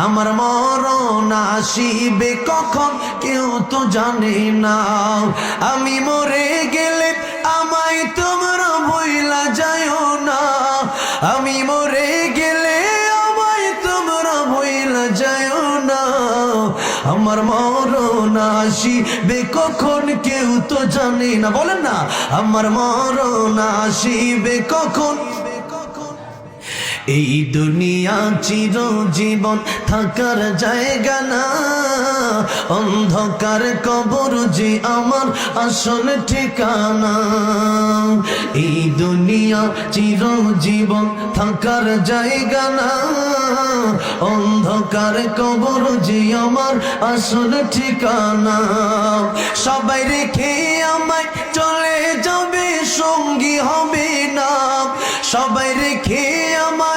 আমার মরণ আসিবে কখন কেউ তো জানে না। আমি মরে গেলে আমায় তোমরা ভুইলা যায়ও না। আমি মরে গেলে আমায় তোমরা ভুইলা যায়ও না। আমার মরণ আসিবে কখন কেউ তো জানে না। বলেন না, আমার মরণ আসিবে কখন। এই দুনিয়া চিরজীবন থাকার জায়গা না, অন্ধকার কবর যে আমার আসল ঠিকানা। এই দুনিয়া চিরজীবন থাকার জায়গা না, অন্ধকার কবর যে আমার আসল ঠিকানা। সবাই রেখে আমায় চলে যাবে, সঙ্গী হবে না। সবাই রেখে আমায়